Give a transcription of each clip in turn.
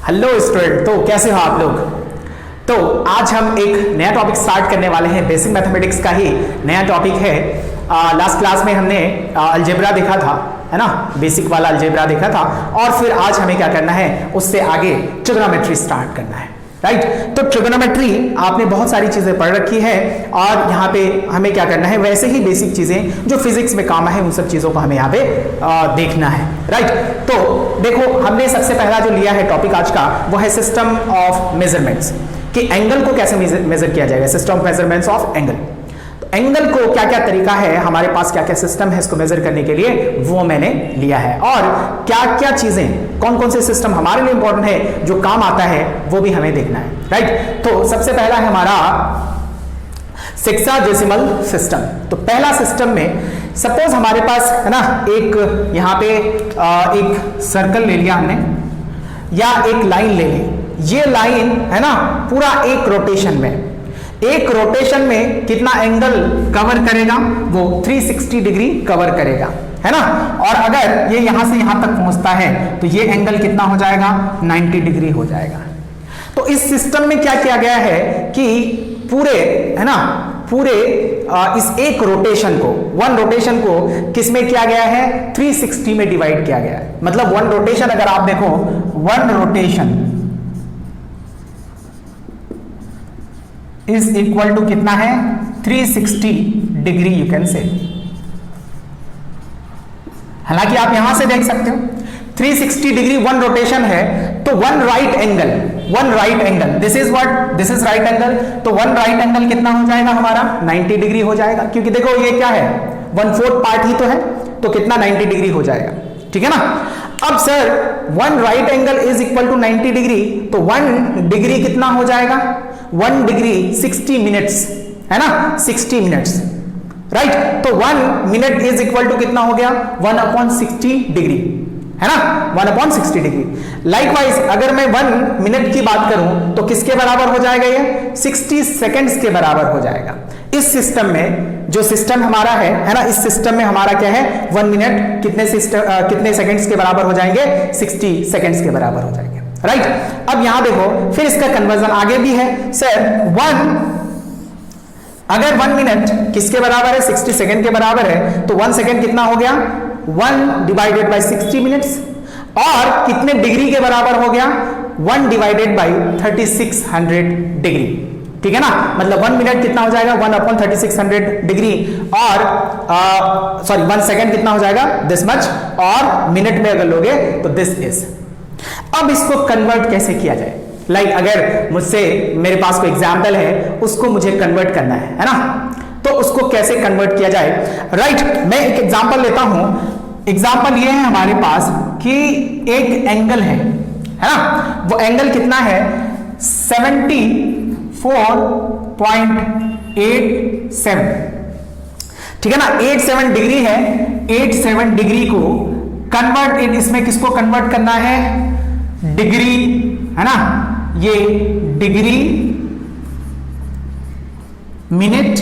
Hello student, तो कैसे हो आप लोग। तो आज हम एक नया टॉपिक स्टार्ट करने वाले हैं। बेसिक मैथमेटिक्स का ही नया टॉपिक है। लास्ट क्लास में हमने अलजेब्रा देखा था, है ना, बेसिक वाला अलजेब्रा देखा था। और फिर आज हमें क्या करना है, उससे आगे ट्रिग्नोमेट्री स्टार्ट करना है, राइट। तो ट्रिग्नोमेट्री आपने बहुत सारी चीजें पढ़ रखी है और यहाँ पे हमें क्या करना है, वैसे ही बेसिक चीजें जो फिजिक्स में काम है उन सब चीजों को हमें यहाँ पे देखना है, राइट। तो देखो, हमने सबसे पहला जो लिया है टॉपिक आज का, वो है सिस्टम ऑफ मेजरमेंट्स, कि एंगल को कैसे मेजर किया जाएगा। System of measurements of angle, angle को क्या क्या तरीका है हमारे पास, क्या क्या सिस्टम है इसको मेजर करने के लिए, वो मैंने लिया है। और क्या क्या चीजें, कौन कौन से सिस्टम हमारे लिए इंपॉर्टेंट है, जो काम आता है, वो भी हमें देखना है, राइट। तो सबसे पहला है हमारा सेक्साडेसिमल सिस्टम। तो पहला सिस्टम में सपोज हमारे पास है ना, एक यहां पे एक सर्कल ले लिया हमने, या एक लाइन ले ली। ये लाइन है ना, पूरा एक रोटेशन में कितना एंगल कवर करेगा, वो 360 डिग्री कवर करेगा, है ना। और अगर ये यहां से यहां तक पहुंचता है तो ये एंगल कितना हो जाएगा, 90 डिग्री हो जाएगा। तो इस सिस्टम में क्या किया गया है कि पूरे, है ना, पूरे इस एक रोटेशन को, वन रोटेशन को किस में किया गया है, 360 में डिवाइड किया गया है। मतलब वन रोटेशन, अगर आप देखो, one rotation is equal to कितना है, 360 डिग्री यू कैन से। हालांकि आप यहां से देख सकते हो 360 डिग्री वन रोटेशन है, तो one right angle, this is what, this is right angle. तो वन राइट एंगल कितना हो जाएगा हमारा, 90 डिग्री हो जाएगा, क्योंकि देखो ये क्या है, 1/4 पार्ट ही तो है, तो कितना 90 डिग्री हो जाएगा, ठीक है ना। अब sir, one right angle is equal to 90 degree, तो 1 डिग्री कितना हो जाएगा, 1 डिग्री 60 मिनट्स, है ना, 60 मिनट्स, राइट। तो 1 मिनट इज इक्वल टू कितना हो गया, 1/60 डिग्री, है ना, 1/60 डिग्री। लाइकवाइज अगर मैं 1 मिनट की बात करूं तो किसके बराबर हो जाएगा, ये 60 सेकेंड्स के बराबर हो जाएगा। इस सिस्टम में, जो सिस्टम हमारा है ना, इस सिस्टम में हमारा क्या है, 1 मिनट कितने सेकेंड्स के बराबर हो जाएंगे, 60 सेकेंड्स के बराबर हो जाएंगे, राइट। अब यहां देखो, फिर इसका कन्वर्जन आगे भी है सर। अगर 1 मिनट किसके बराबर है, 60 सेकेंड के बराबर है, तो 1 सेकेंड कितना हो गया, 1 डिवाइडेड बाई 60 मिनट्स। और कितने डिग्री के बराबर हो गया, 1 डिवाइडेड बाई 3600 डिग्री, ठीक है ना। मतलब 1 मिनट कितना हो जाएगा, 1/3600 डिग्री। और सॉरी, 1 सेकेंड कितना हो जाएगा, दिस मच। और मिनट में अगर लोगे तो दिस इज। अब इसको कन्वर्ट कैसे किया जाए, लाइक अगर मुझसे, मेरे पास कोई एग्जाम्पल है, उसको मुझे कन्वर्ट करना है ना, तो उसको कैसे कन्वर्ट किया जाए, राइट। मैं एक एग्जाम्पल लेता हूं। एग्जाम्पल ये है हमारे पास कि एक एंगल है ना, वो एंगल कितना है, 74.87, ठीक है ना, 87 डिग्री है। 87 डिग्री को कन्वर्ट इन, इसमें किसको कन्वर्ट करना है, डिग्री, है ना, ये डिग्री, मिनट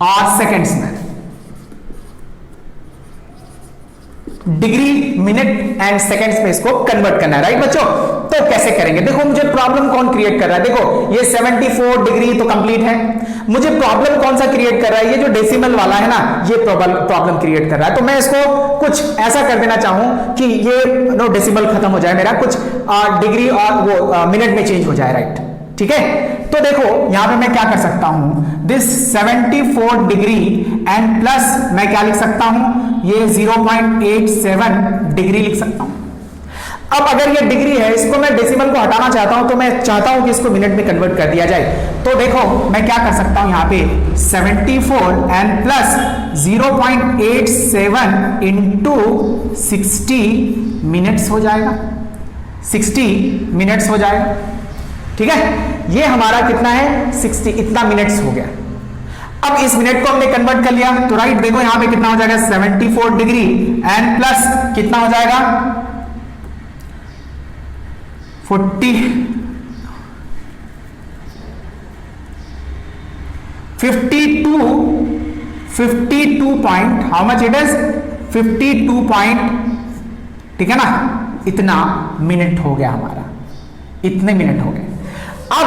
और सेकेंड्स में, डिग्री, मिनट एंड सेकेंड्स में इसको कन्वर्ट करना है, राइट बच्चों। तो कैसे करेंगे, देखो मुझे प्रॉब्लम कौन क्रिएट कर रहा है, देखो ये 74 डिग्री तो कंप्लीट है, मुझे प्रॉब्लम कौन सा क्रिएट कर रहा है, ये जो डेसिमल वाला है ना, ये प्रॉब्लम क्रिएट कर रहा है। तो मैं इसको कुछ ऐसा कर देना चाहूं कि ये नो डेसिमल खत्म हो जाए मेरा, कुछ डिग्री और वो मिनट में चेंज हो जाए, राइट, ठीक है। तो देखो यहां पे मैं क्या कर सकता हूं, दिस 74 डिग्री एंड प्लस मैं क्या लिख सकता हूं, ये 0.87 डिग्री लिख सकता हूं। अब अगर ये डिग्री है, इसको मैं डेसिमल को हटाना चाहता हूं, तो मैं चाहता हूं कि इसको मिनट में कन्वर्ट कर दिया जाए। तो देखो मैं क्या कर सकता हूं, यहां पे 74 एंड प्लस 0.87 इंटू 60 मिनट्स हो जाएगा, 60 मिनट्स हो जाएगा, ठीक है। ये हमारा कितना है, 60, इतना मिनट्स हो गया। अब इस मिनट को हमने कन्वर्ट कर लिया, तो राइट देखो यहां पे कितना हो जाएगा, 74 डिग्री एंड प्लस कितना हो जाएगा, 52 point, how much it is, 52 point, ठीक है ना, इतना मिनट हो गया हमारा, इतने मिनट हो गए। अब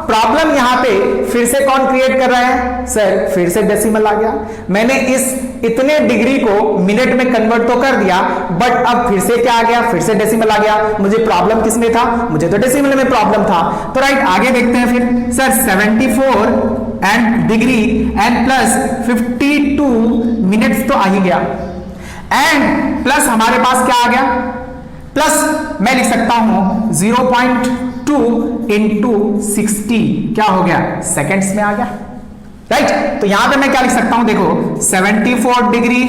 प्रॉब्लम यहां पे फिर से कौन क्रिएट कर रहा है सर, फिर से डेसिमल आ गया। मैंने इस इतने डिग्री को मिनट में कन्वर्ट तो कर दिया, बट अब फिर से क्या आ गया, फिर से डेसिमल आ गया। मुझे प्रॉब्लम किसमें था, मुझे तो डेसिमल में प्रॉब्लम था। तो राइट, आगे देखते हैं फिर। Sir 74 and degree and plus 52 minutes तो आ ही गया, एंड प्लस हमारे पास क्या आ गया, प्लस मैं लिख सकता हूं 0.2 इंटू 60 क्या हो गया, सेकेंड्स में आ गया। राइट, तो यहां पे मैं क्या लिख सकता हूं, देखो 74 डिग्री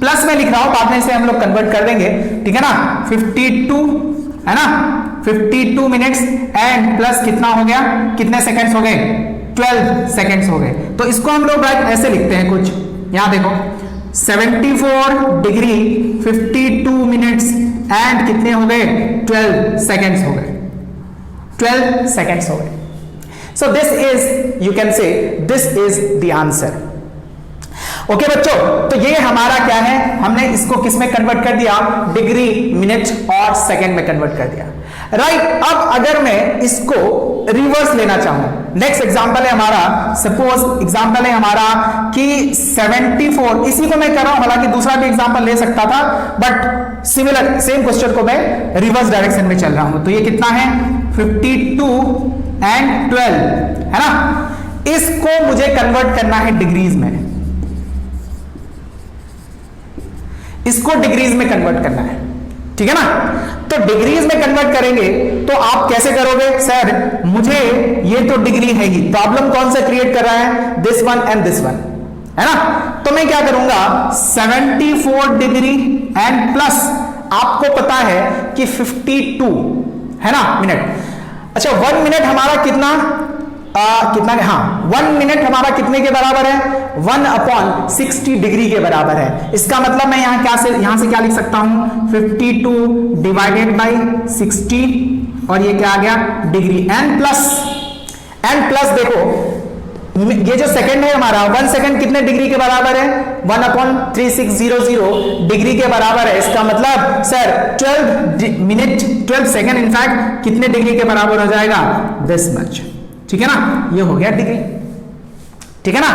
प्लस में लिख रहा हूं, बाद में इसे हम लोग कन्वर्ट कर देंगे, ठीक है ना। 52 है ना, 52 मिनट्स एंड प्लस कितना हो गया, कितने सेकेंड्स हो गए, 12 सेकेंड्स हो गए। तो इसको हम लोग राइट ऐसे लिखते हैं कुछ, यहां देखो 74 डिग्री 52 मिनट्स एंड कितने हो गए, 12 सेकेंड्स हो गए, 12 सेकेंड्स हो गए। So this is, you can say this is the answer. Okay बच्चों, तो ये हमारा क्या है, हमने इसको किस में कन्वर्ट कर दिया, डिग्री, मिनट और सेकेंड में कन्वर्ट कर दिया। राइट, अब अगर मैं इसको रिवर्स लेना चाहूं, नेक्स्ट एग्जांपल है हमारा, सपोज एग्जांपल है हमारा कि 74, इसी को मैं कर रहा हूं, हालांकि दूसरा भी एग्जांपल ले सकता था, बट सिमिलर सेम क्वेश्चन को मैं रिवर्स डायरेक्शन में चल रहा हूं। तो ये कितना है, 52 एंड 12 है ना, इसको मुझे कन्वर्ट करना है डिग्रीज में, इसको डिग्रीज में कन्वर्ट करना है, ठीक है ना। तो डिग्रीज में कन्वर्ट करेंगे तो आप कैसे करोगे, सर मुझे ये तो डिग्री है ही, प्रॉब्लम कौन सा क्रिएट कर रहा है, this one and this one, है ना। तो मैं क्या करूंगा, 74 डिग्री एंड प्लस आपको पता है कि 52 है ना मिनट। अच्छा 1 मिनट हमारा कितना कितना, हाँ 1 मिनट हमारा कितने के बराबर है, 1/60 डिग्री के बराबर है। इसका मतलब मैं यहां से क्या लिख सकता हूं, 52 डिवाइडेड बाई 60 और ये क्या आ गया, डिग्री। एंड प्लस देखो ये जो सेकंड है हमारा, 1 सेकंड कितने डिग्री के बराबर है, 1/3600 डिग्री के बराबर है। इसका मतलब सर 12 मिनट 12 सेकंड इनफैक्ट कितने डिग्री के बराबर हो जाएगा, दिस मच, ठीक है ना, ये हो गया डिग्री, ठीक है ना।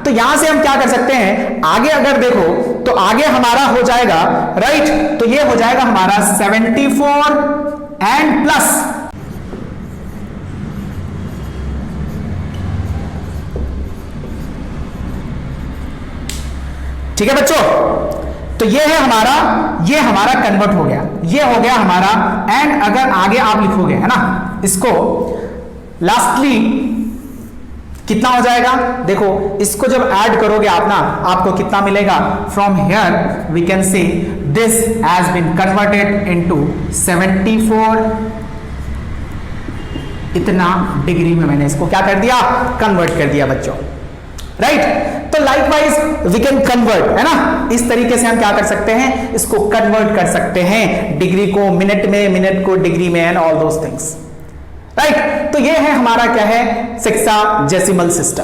तो यहां से हम क्या कर सकते हैं, आगे अगर देखो तो आगे हमारा हो जाएगा, राइट, तो ये हो जाएगा हमारा 74 एंड प्लस, ठीक है बच्चों। तो ये है हमारा, ये हमारा कन्वर्ट हो गया, ये हो गया हमारा। एंड अगर आगे आप लिखोगे है ना इसको, लास्टली कितना हो जाएगा, देखो इसको जब ऐड करोगे आप ना, आपको कितना मिलेगा, from here we can see this has been converted into 74 इतना डिग्री में मैंने इसको क्या कर दिया, कन्वर्ट कर दिया बच्चों, राइट। तो लाइकवाइज वी कैन कन्वर्ट, है ना, इस तरीके से हम क्या कर सकते हैं, इसको कन्वर्ट कर सकते हैं, डिग्री को मिनट में, मिनट को डिग्री में, and all those things, right. तो ये है हमारा क्या है, सेक्साडेसिमल सिस्टम।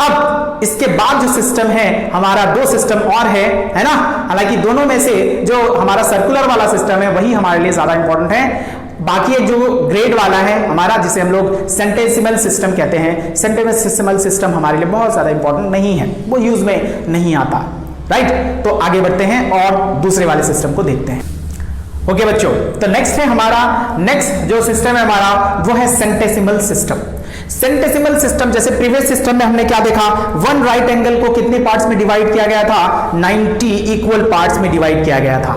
अब इसके बाद जो सिस्टम है हमारा, 2 सिस्टम और है ना, हालांकि दोनों में से जो हमारा सर्कुलर वाला सिस्टम है वही हमारे लिए ज्यादा इंपॉर्टेंट है। बाकी एक जो ग्रेड वाला है हमारा, जिसे हम लोग सेंटेसिमल सिस्टम कहते हैं, सेंटेसिमल सिस्टम हमारे लिए बहुत ज्यादा इंपॉर्टेंट नहीं है, वो यूज में नहीं आता, राइट। तो आगे बढ़ते हैं और दूसरे वाले सिस्टम को देखते हैं। ओके बच्चों, तो नेक्स्ट है हमारा, नेक्स्ट जो सिस्टम है हमारा वो है सेंटेसिमल सिस्टम। सेंटेसिमल सिस्टम, जैसे प्रीवियस सिस्टम में हमने क्या देखा, 1 राइट एंगल को कितने पार्ट्स में डिवाइड किया गया था, 90 इक्वल पार्ट्स में डिवाइड किया गया था।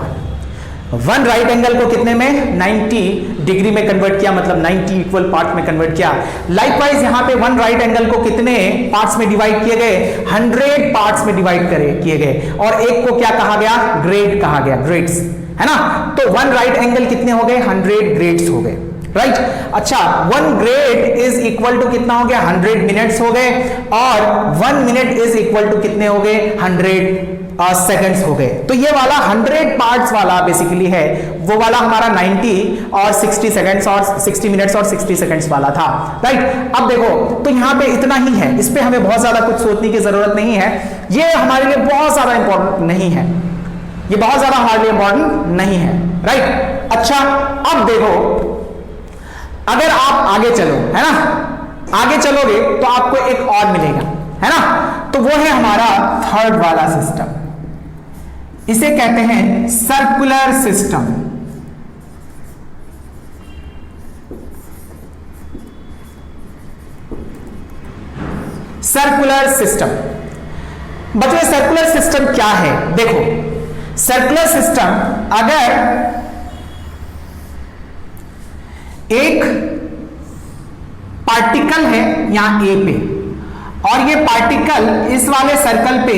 1 राइट एंगल को कितने में, 90 डिग्री में कन्वर्ट किया, मतलब 90 इक्वल पार्ट में कन्वर्ट किया। लाइकवाइज यहां पे 1 राइट एंगल को कितने पार्ट्स में डिवाइड किए गए, 100 पार्ट्स में डिवाइड किए गए, और एक को क्या कहा गया, ग्रेड कहा गया, ग्रेड्स, है ना। तो 1 राइट एंगल कितने हो गए, 100 ग्रेड्स हो गए, राइट। अच्छा 1 ग्रेड इज इक्वल टू कितना हो गया, 100 मिनट्स हो गए, और 1 मिनट इज इक्वल टू कितने हो गए, 100 सेकंड्स हो गए। तो ये वाला 100 पार्ट्स वाला बेसिकली है, वो वाला हमारा 90 और 60 सेकंड्स और 60 मिनट्स और 60 सेकंड्स वाला था, राइट। अब देखो तो यहाँ पे इतना ही है, इस पे हमें बहुत ज्यादा कुछ सोचने की जरूरत नहीं है, ये हमारे लिए बहुत ज्यादा इंपॉर्टेंट नहीं है, ये बहुत ज्यादा हमारे लिए इंपॉर्टेंट नहीं है, राइट। अच्छा, अब देखो, अगर आप आगे चलो, है ना, आगे चलोगे तो आपको एक और मिलेगा, है ना, तो वो है हमारा थर्ड वाला सिस्टम। इसे कहते हैं सर्कुलर सिस्टम। सर्कुलर सिस्टम बच्चों, सर्कुलर सिस्टम क्या है? देखो, सर्कुलर सिस्टम, अगर एक पार्टिकल है यहां ए पे, और ये पार्टिकल इस वाले सर्कल पे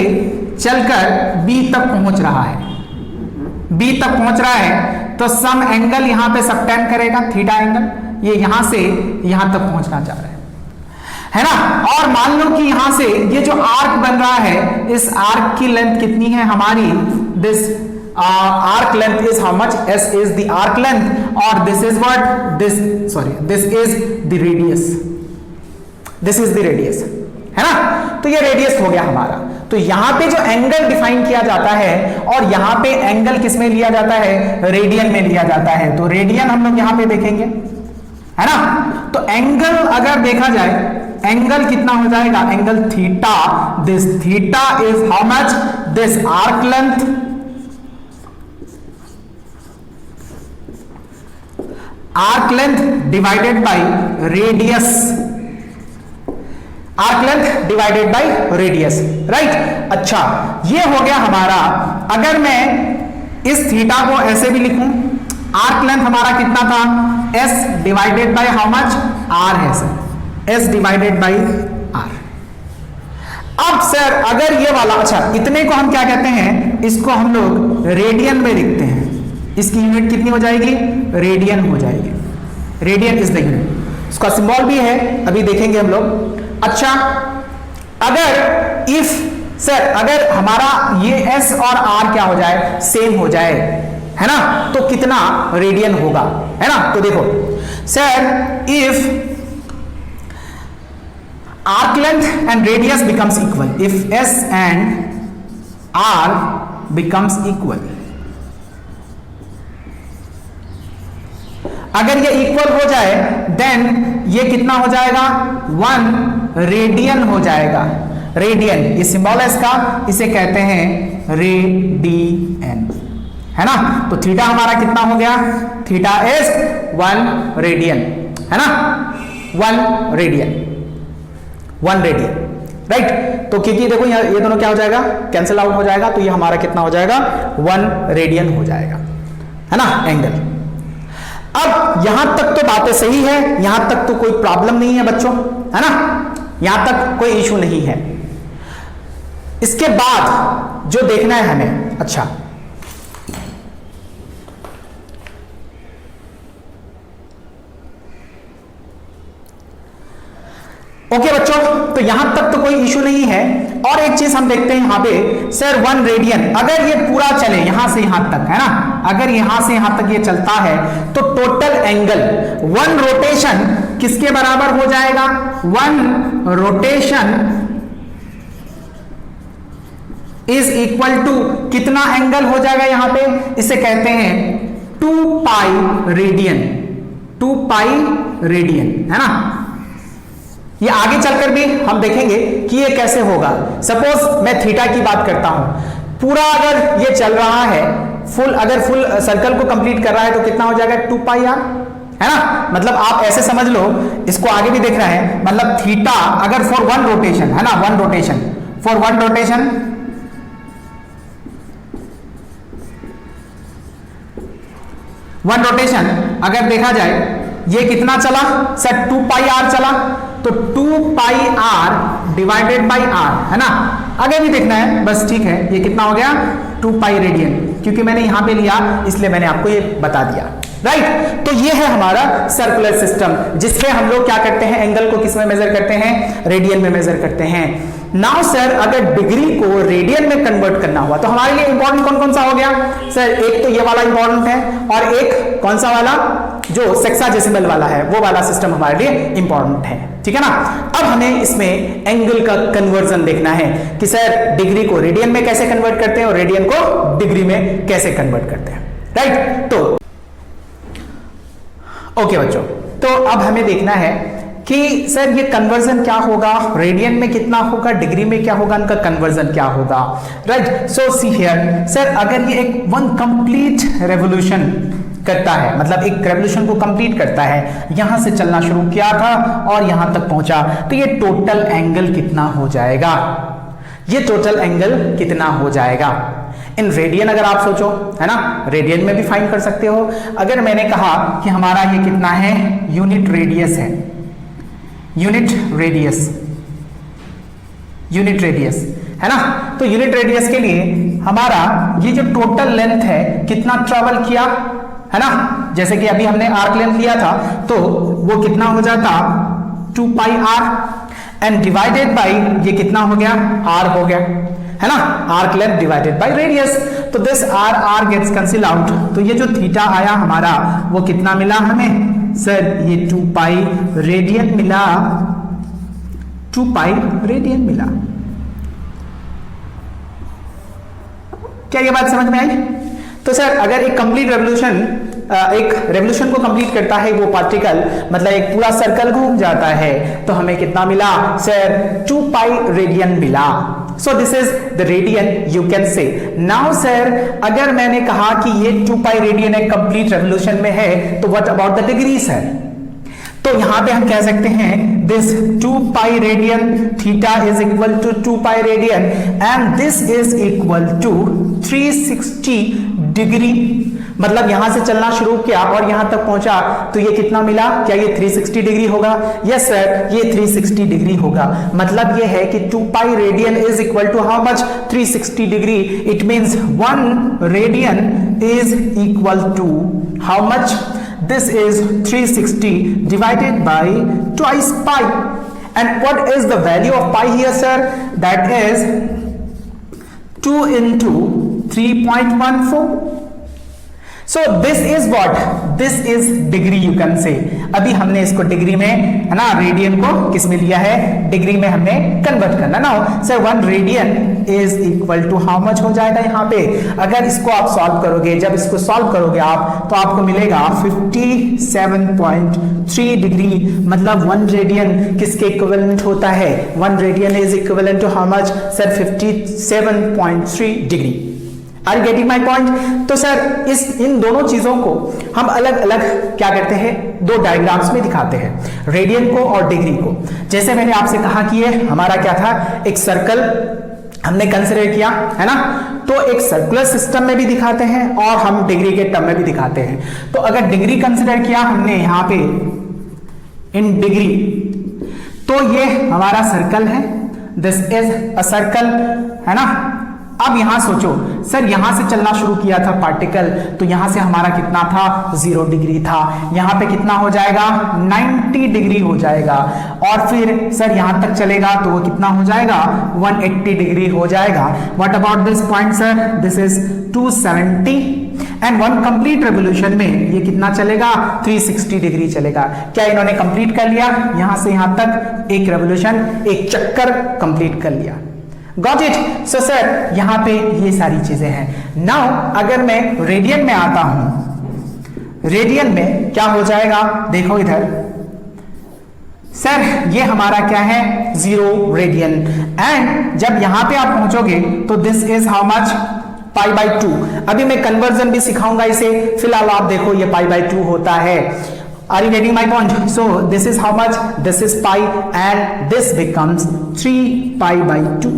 चलकर बी तक पहुंच रहा है, बी तक पहुंच रहा है, तो सम एंगल यहां पे सबटेंड करेगा, थीटा एंगल, ये यहां से यहां तक पहुंचना चाह रहा है ना। और मान लो कि यहां से ये जो आर्क बन रहा है, इस आर्क की लेंथ कितनी है हमारी, this arc length is how much, s is the arc length, और this is what, this is the radius, this is the radius, है ना। तो ये रेडियस हो गया हमारा। तो यहां पे जो एंगल डिफाइन किया जाता है, और यहां पे एंगल किस में लिया जाता है, रेडियन में लिया जाता है। तो रेडियन हम लोग यहां पे देखेंगे, है ना। तो एंगल अगर देखा जाए, एंगल कितना हो जाएगा, angle theta, this theta is how much, this arc length divided by radius, arc length divided by radius, right. अच्छा, ये हो गया हमारा। अगर मैं इस थीटा को ऐसे भी लिखूं, आर्क लेंथ हमारा कितना था, s divided by how much, r है sir, s divided by r। अब सर अगर ये वाला, अच्छा इतने को हम क्या कहते हैं, इसको हम लोग रेडियन में लिखते हैं। इसकी यूनिट कितनी हो जाएगी, रेडियन हो जाएगी, रेडियन इज द यूनिट। इसका सिंबल भी है, अभी देखेंगे हम लोग। अच्छा, अगर इफ सर अगर हमारा ये s और r क्या हो जाए, सेम हो जाए, है ना, तो कितना रेडियन होगा, है ना। तो देखो sir, if arc length and radius becomes equal, if s and r becomes equal, अगर ये इक्वल हो जाए, देन ये कितना हो जाएगा, 1 रेडियन हो जाएगा। रेडियन ये सिंबल है इसका, इसे कहते हैं रेडियन, है ना। तो थीटा हमारा कितना हो गया, थीटा इज 1 रेडियन, है ना, 1 रेडियन, 1 रेडियन, राइट। तो क्योंकि देखो ये दोनों क्या हो जाएगा, कैंसिल आउट हो जाएगा, तो ये हमारा कितना हो जाएगा, 1 रेडियन हो जाएगा, है ना, एंगल। अब यहां तक तो बातें सही है, यहां तक तो कोई प्रॉब्लम नहीं है बच्चों, है ना, यहां तक कोई इशू नहीं है। इसके बाद जो देखना है हमें, अच्छा ओके बच्चों, तो यहां तक तो कोई इशू नहीं है। और एक चीज हम देखते हैं यहां पे, सर 1 रेडियन, अगर ये पूरा चले यहां से यहां तक, है ना, अगर यहां से यहां तक ये चलता है, तो टोटल एंगल 1 रोटेशन किसके बराबर हो जाएगा, 1 रोटेशन इज इक्वल टू कितना एंगल हो जाएगा यहां पे, इसे कहते हैं 2 पाई रेडियन, 2 पाई रेडियन, है ना। ये आगे चलकर भी हम देखेंगे कि ये कैसे होगा। सपोज मैं थीटा की बात करता हूं, पूरा अगर ये चल रहा है, अगर फुल सर्कल को कंप्लीट कर रहा है, तो कितना हो जाएगा, 2 पाई आर, है ना। मतलब आप ऐसे समझ लो, इसको आगे भी देखना है, मतलब थीटा अगर फॉर 1 रोटेशन, है ना, 1 रोटेशन, फॉर 1 रोटेशन, अगर देखा जाए, ये कितना चला सर, 2 पाई आर चला, तो 2 pi are divided by are, है ना। आगे भी देखना है, बस ठीक है, ये कितना हो गया, 2 पाई रेडियन, क्योंकि मैंने यहां पे लिया इसलिए मैंने आपको ये बता दिया, राइट। तो ये है हमारा सर्कुलर सिस्टम, जिसमें हम लोग क्या करते हैं, एंगल को किस में मेजर करते हैं, रेडियन में मेजर करते हैं। नाउ सर अगर डिग्री को रेडियन में कन्वर्ट करना हुआ, तो हमारे लिए इंपॉर्टेंट कौन कौन सा हो गया सर, एक तो ये वाला इंपॉर्टेंट है, और एक कौन सा वाला, जो सेक्साडेसिमल वाला है, वो वाला सिस्टम हमारे लिए इंपॉर्टेंट है, ठीक है ना। अब हमें इसमें एंगल का कन्वर्जन देखना है कि सर डिग्री को रेडियन में कैसे कन्वर्ट करते हैं और रेडियन को डिग्री में कैसे कन्वर्ट करते हैं, राइट। तो ओके बच्चों, तो अब हमें देखना है कि सर ये कन्वर्जन क्या होगा, रेडियन में कितना होगा, डिग्री में क्या होगा, इनका कन्वर्जन क्या होगा, right. So see here sir, अगर ये एक वन कंप्लीट रेवोल्यूशन करता है, मतलब एक रेवोल्यूशन को कंप्लीट करता है, यहां से चलना शुरू किया था और यहां तक पहुंचा, तो ये टोटल एंगल कितना हो जाएगा, ये टोटल एंगल कितना हो जाएगा इन रेडियन, अगर आप सोचो, है ना, रेडियन में भी फाइंड कर सकते हो। अगर मैंने कहा कि हमारा ये कितना है, यूनिट रेडियस है, यूनिट रेडियस, यूनिट रेडियस है ना, तो यूनिट रेडियस के लिए हमारा ये जो टोटल लेंथ है कितना ट्रेवल किया, है ना, जैसे कि अभी हमने आर्क लेंथ लिया था, तो वो कितना हो जाता 2 pi R and divided by ये कितना हो गया, आर हो गया, है ना, arc length divided by radius, तो this R gets cancel out, तो ये जो थीटा आया हमारा वो कितना मिला हमें सर, ये 2 पाई रेडियन मिला, 2 पाई रेडियन मिला। क्या ये बात समझ में आई? तो सर अगर एक कंप्लीट रेवोल्यूशन, एक रेवोल्यूशन को कंप्लीट करता है वो पार्टिकल, मतलब एक पूरा सर्कल घूम जाता है, तो हमें कितना मिला सर, 2 पाई रेडियन मिला। So this is the radian you can say. Now sir, अगर मैंने कहा कि ये 2 पाई रेडियन एक कंप्लीट रेवोल्यूशन में है, तो what about the degree sir? तो यहां पे हम कह सकते हैं this 2 pi radian theta is equal to 2 pi radian and this is equal to 360 degree, मतलब यहां से चलना शुरू किया और यहां तक पहुंचा, तो ये कितना मिला, क्या ये 360 डिग्री होगा? यस सर, ये 360 डिग्री होगा। मतलब ये है कि 2 pi radian is equal to how much, 360 degree. It means 1 radian is equal to how much, this is 360 divided by twice pi, and what is the value of pi here sir? That is 2 into 3.14. So this is what, this is degree you can say। अभी हमने इसको degree में, है ना, radian को किस में लिया है, डिग्री में हमने कन्वर्ट करना ना। Sir 1 radian is equal to how much हो जाएगा यहाँ पे, अगर इसको आप सॉल्व करोगे, जब इसको सॉल्व करोगे आप, तो आपको मिलेगा 57.3 डिग्री, मतलब 1 रेडियन किसके इक्विवेलेंट होता है, 1 radian is equivalent to how much sir, 57.3 degree. Are you getting my point? तो सर इन दोनों चीजों को हम अलग अलग क्या करते हैं, 2 डायग्राम्स में दिखाते हैं, रेडियन को और डिग्री को। जैसे मैंने आपसे कहा कि ये हमारा क्या था, एक सर्कल हमने कंसिडर किया, है ना, तो एक सर्कुलर सिस्टम में भी दिखाते हैं और हम डिग्री के टर्म में भी दिखाते हैं। तो अगर डिग्री कंसिडर किया हमने यहां पे इन डिग्री, तो ये हमारा सर्कल है, दिस इज अ सर्कल, है ना। अब यहां सोचो सर, यहां से चलना शुरू किया था पार्टिकल, तो यहां से हमारा कितना था, 0 डिग्री था, यहां पे कितना हो जाएगा, 90 डिग्री हो जाएगा, और फिर सर यहां तक चलेगा तो वो कितना हो जाएगा, 180 डिग्री हो जाएगा। What about this point sir, this is 270, and 1 complete revolution में ये कितना चलेगा, 360 डिग्री चलेगा। क्या इन्होंने कंप्लीट कर लिया, यहां से यहां तक एक रेवोल्यूशन, एक चक्कर कंप्लीट कर लिया। Got it? सो सर यहां पे ये सारी चीजें हैं। नाउ अगर मैं रेडियन में आता हूं, रेडियन में क्या हो जाएगा, देखो इधर सर, ये हमारा क्या है, 0 रेडियन, एंड जब यहां पे आप पहुंचोगे तो this is how much, pi by 2। अभी मैं कन्वर्जन भी सिखाऊंगा इसे, फिलहाल आप देखो ये पाई बाई 2 होता है। Are you getting my point? So this is how much, this is pi and this becomes 3 pi by 2।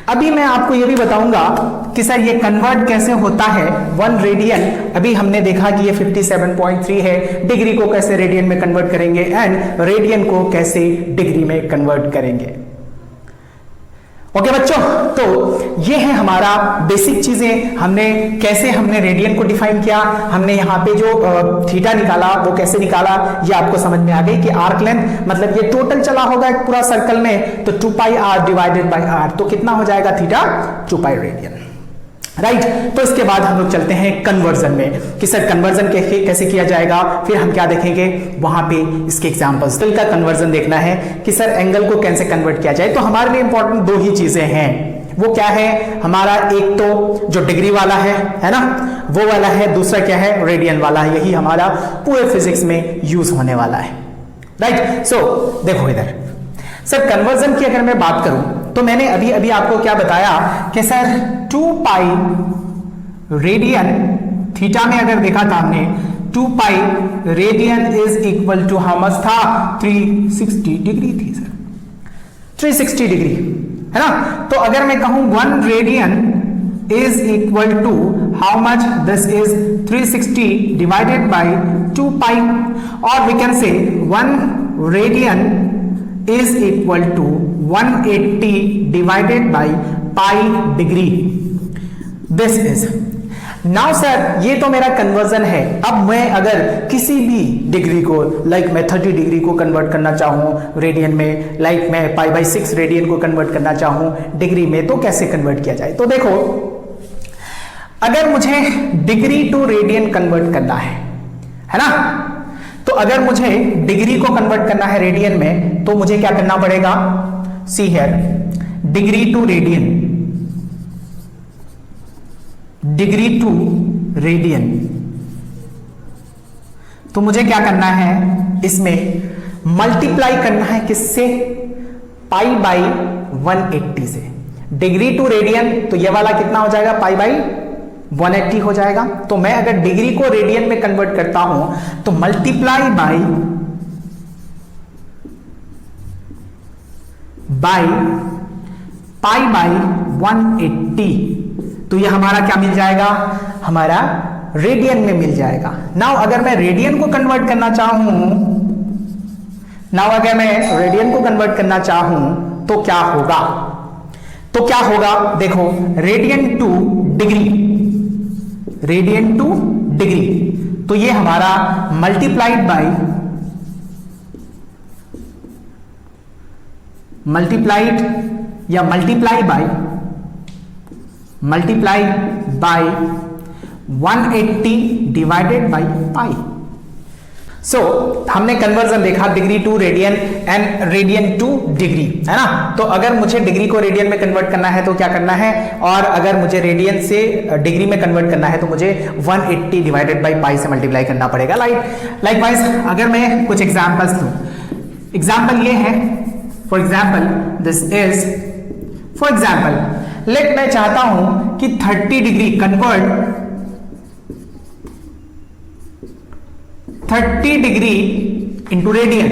अभी मैं आपको ये भी बताऊंगा कि सर ये कन्वर्ट कैसे होता है, 1 रेडियन, अभी हमने देखा कि ये 57.3 है, डिग्री को कैसे रेडियन में कन्वर्ट करेंगे एंड रेडियन को कैसे डिग्री में कन्वर्ट करेंगे। ओके बच्चों, तो ये है हमारा बेसिक चीजें, हमने रेडियन को डिफाइन किया, हमने यहाँ पे जो थीटा निकाला वो कैसे निकाला, ये आपको समझ में आ गई कि आर्क लेंथ मतलब ये टोटल चला होगा एक पूरा सर्कल में, तो 2 pi are divided by are, तो कितना हो जाएगा थीटा, 2 पाई रेडियन, राइट। तो इसके बाद हम लोग चलते हैं कन्वर्जन में कि सर कन्वर्जन कैसे किया जाएगा, फिर हम क्या देखेंगे वहां पे इसके एग्जांपल्स। का कन्वर्जन देखना है कि सर एंगल को कैसे कन्वर्ट किया जाए। तो हमारे लिए इंपॉर्टेंट 2 ही चीजें हैं, वो क्या है हमारा, एक तो जो डिग्री वाला है ना, वो वाला है, दूसरा क्या है रेडियन वाला है। यही हमारा पूरे फिजिक्स में यूज होने वाला है, राइट। सो देखो इधर सर, कन्वर्जन की अगर मैं बात करूं तो मैंने अभी अभी आपको क्या बताया कि सर 2 पाई रेडियन थीटा में अगर देखा था हमने 2 pi radian is equal to how much था, 360 डिग्री थी सर, 360 डिग्री है ना। तो अगर मैं कहूं 1 radian is equal to how much, this is 360 divided by 2 pi, और we can say 1 radian is equal to 180 divided by pi degree, this is. Now sir ये तो मेरा कन्वर्जन है। अब मैं अगर किसी भी डिग्री को लाइक मैं 30 डिग्री को कन्वर्ट करना चाहूं रेडियन में, लाइक मैं पाई बाई 6 रेडियन को कन्वर्ट करना चाहूं डिग्री में, तो कैसे कन्वर्ट किया जाए। तो देखो अगर मुझे डिग्री टू रेडियन कन्वर्ट करना है ना, तो अगर मुझे डिग्री को कन्वर्ट करना है रेडियन में तो मुझे क्या करना पड़ेगा, see here, degree to radian, degree to radian, तो मुझे क्या करना है, इसमें मल्टीप्लाई करना है किससे, पाई बाई 180 से। डिग्री टू रेडियन तो ये वाला कितना हो जाएगा, पाई बाई 180 हो जाएगा। तो मैं अगर डिग्री को रेडियन में कन्वर्ट करता हूं तो मल्टीप्लाई बाई पाई बाई 180, तो ये हमारा क्या मिल जाएगा, हमारा रेडियन में मिल जाएगा। नाउ अगर मैं रेडियन को कन्वर्ट करना चाहूं, तो क्या होगा, देखो रेडियन टू डिग्री, तो ये हमारा multiply by 180 divided by pi. So हमने कन्वर्जन देखा degree to radian and radian to degree, है ना। तो अगर मुझे डिग्री को रेडियन में कन्वर्ट करना है तो क्या करना है, और अगर मुझे रेडियन से डिग्री में कन्वर्ट करना है तो मुझे 180 डिवाइडेड बाय पाई से मल्टीप्लाई करना पड़ेगा। लाइकवाइज अगर मैं कुछ एग्जांपल्स लूं, एग्जांपल ये है, for example this is, for example let मैं चाहता हूं कि 30 degree convert 30 degree into radian,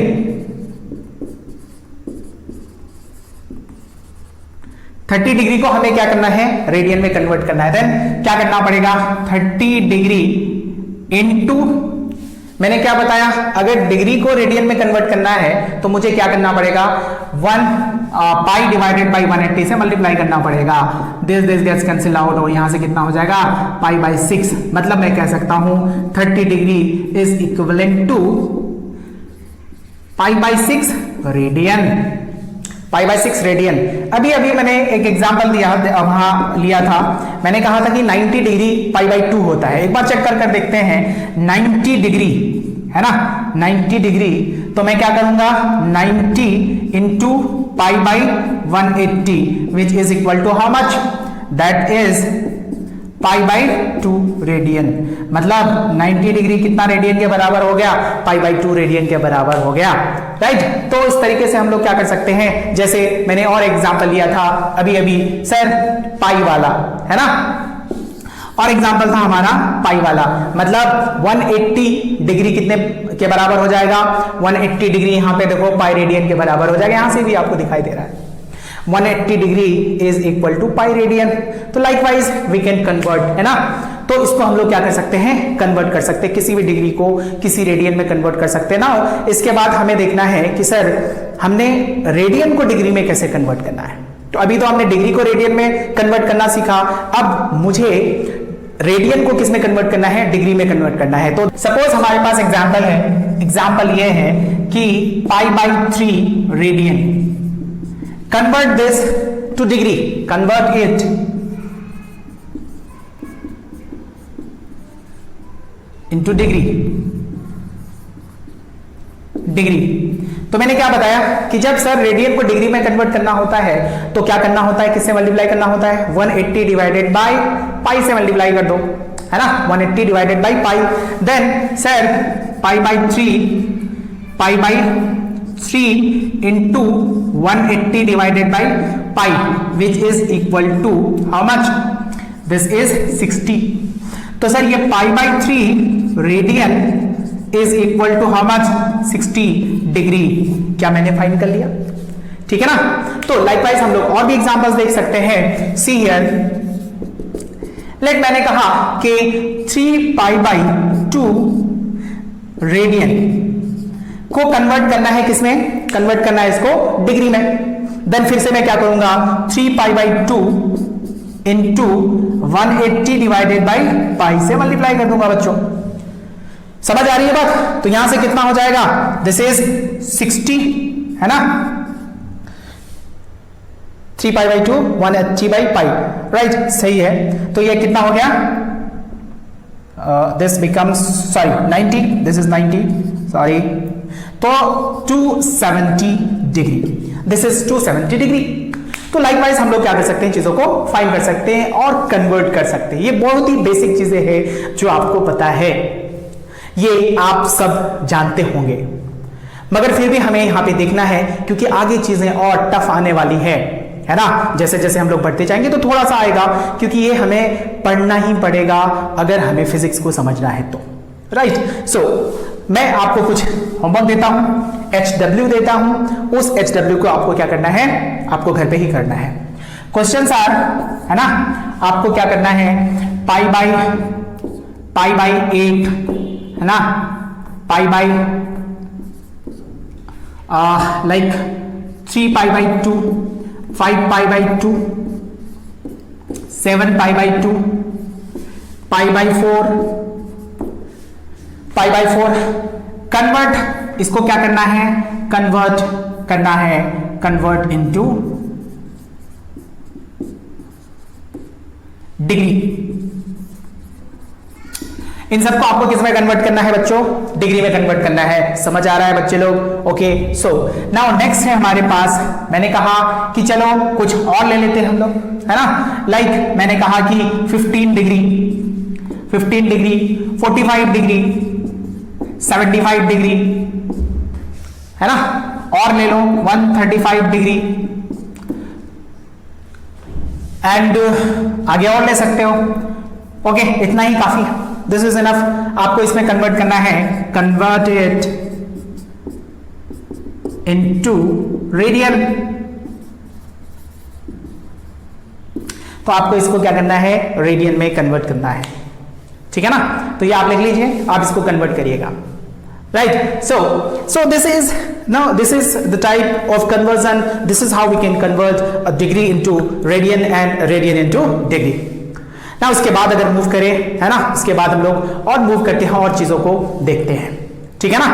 30 degree को हमें क्या करना है, रेडियन में कन्वर्ट करना है। देन क्या करना पड़ेगा, 30 डिग्री इंटू, मैंने क्या बताया, अगर डिग्री को रेडियन में कन्वर्ट करना है तो मुझे क्या करना पड़ेगा, 1 पाई डिवाइडेड बाई 180 से मल्टीप्लाई करना पड़ेगा। दिस गेट्स कैंसिल आउट, और यहां से कितना हो जाएगा, पाई बाई 6। मतलब मैं कह सकता हूं 30 degree is equivalent to pi by 6 radian, pi by 6 radian. अभी मैंने एक एग्जांपल वहां लिया था, मैंने कहा था कि 90 डिग्री पाई बाई 2 होता है। एक बार चेक कर देखते हैं, 90 डिग्री है ना, 90 डिग्री, तो मैं क्या करूंगा, 90 into pi by 180 which is equal to how much, that is pi by 2 radian. मतलब 90 डिग्री कितना रेडियन के बराबर हो गया, पाई बाई 2 रेडियन के बराबर हो गया, राइट। तो इस तरीके से हम लोग क्या कर सकते हैं, जैसे मैंने और एग्जांपल लिया था अभी सर पाई वाला, है ना, और एग्जांपल था हमारा पाई वाला। मतलब 180 डिग्री कितने के बराबर हो जाएगा, 180 डिग्री यहां पे देखो पाई रेडियन के बराबर हो जाएगा, यहां से भी आपको दिखाई दे रहा है 180 degree is equal to pi radian. तो लाइकवाइज वी कैन कन्वर्ट, है ना। तो इसको हम लोग क्या कर सकते हैं, कन्वर्ट कर सकते हैं, किसी भी डिग्री को किसी रेडियन में कन्वर्ट कर सकते हैं ना। इसके बाद हमें देखना है कि सर हमने रेडियन को डिग्री में कैसे कन्वर्ट करना है। तो अभी तो हमने डिग्री को रेडियन में कन्वर्ट करना सीखा, अब मुझे रेडियन को किस में कन्वर्ट करना है, डिग्री में कन्वर्ट करना है। तो सपोज हमारे पास एग्जांपल है, एग्जांपल ये है कि pi by 3 radian, convert this to degree, convert it into degree, तो मैंने क्या बताया कि जब सर रेडियन को डिग्री में कन्वर्ट करना होता है तो क्या करना होता है, किससे मल्टीप्लाई करना होता है, 180 डिवाइडेड बाय पाई से मल्टीप्लाई कर दो, है ना, 180 divided by pi, then sir pi by 3 into 180 divided by pi which is equal to how much, this is 60। तो सर ये pi by 3 radian is equal to how much, 60 degree. क्या मैंने find कर लिया, ठीक है ना। तो लाइकवाइज हम लोग और भी एग्जांपल्स देख सकते हैं। सी हियर, लेट मैंने कहा कि 3 पाई बाय 2 रेडियन को कन्वर्ट करना है, किसमें कन्वर्ट करना है, इसको डिग्री में। देन फिर से मैं क्या करूंगा, 3 pi by 2 into 180 divided by पाई से मल्टीप्लाई कर दूंगा। बच्चों समझ आ रही है बात। तो यहां से कितना हो जाएगा, दिस इज 60, है ना, 3 पाई बाई 2 180 बाई पाई, राइट, सही है। तो ये कितना हो गया, this becomes sorry 90, this is 90 sorry, तो 270 डिग्री, दिस इज 270 डिग्री। तो लाइकवाइज हम लोग क्या कर सकते हैं, चीजों को फाइंड कर सकते हैं और कन्वर्ट कर सकते हैं। ये बहुत ही बेसिक चीजें हैं जो आपको पता है, ये आप सब जानते होंगे, मगर फिर भी हमें यहां पे देखना है क्योंकि आगे चीजें और टफ आने वाली है ना। जैसे जैसे हम लोग बढ़ते जाएंगे तो थोड़ा सा आएगा, क्योंकि ये हमें पढ़ना ही पड़ेगा अगर हमें फिजिक्स को समझना है तो, राइट। सो मैं आपको कुछ होमवर्क देता हूं, HW देता हूं, उस HW को आपको क्या करना है, आपको घर पे ही करना है। क्वेश्चंस आर, है ना, आपको क्या करना है, पाई बाय 8, है ना, pi by like 3 pi by 2, 5 pi by 2, 7 pi by 2, pi by 4, pi by 4, convert, इसको क्या करना है, कन्वर्ट करना है, कन्वर्ट इनटू डिग्री। इन सबको आपको किस में कन्वर्ट करना है बच्चों, डिग्री में कन्वर्ट करना है। समझ आ रहा है बच्चे लोग, ओके। सो नाउ नेक्स्ट है हमारे पास, मैंने कहा कि चलो कुछ और ले लेते हैं हम लोग, है ना, लाइक मैंने कहा कि 15 डिग्री, 45 डिग्री, 75 डिग्री, है ना, और ले लो 135 डिग्री, एंड आगे और ले सकते हो, ओके, इतना ही काफी है, दिस इज इनफ। आपको इसमें कन्वर्ट करना है, कन्वर्ट इट इनटू रेडियन। तो आपको इसको क्या करना है, रेडियन में कन्वर्ट करना है, ठीक है ना। तो ये आप लिख लीजिए, आप इसको कन्वर्ट करिएगा, right. So this is now this is the type of conversion, this is how we can convert a degree into radian and radian into degree। ना उसके बाद अगर मूव करें, है ना, उसके बाद हम लोग और मूव करते हैं और चीजों को देखते हैं, ठीक है ना।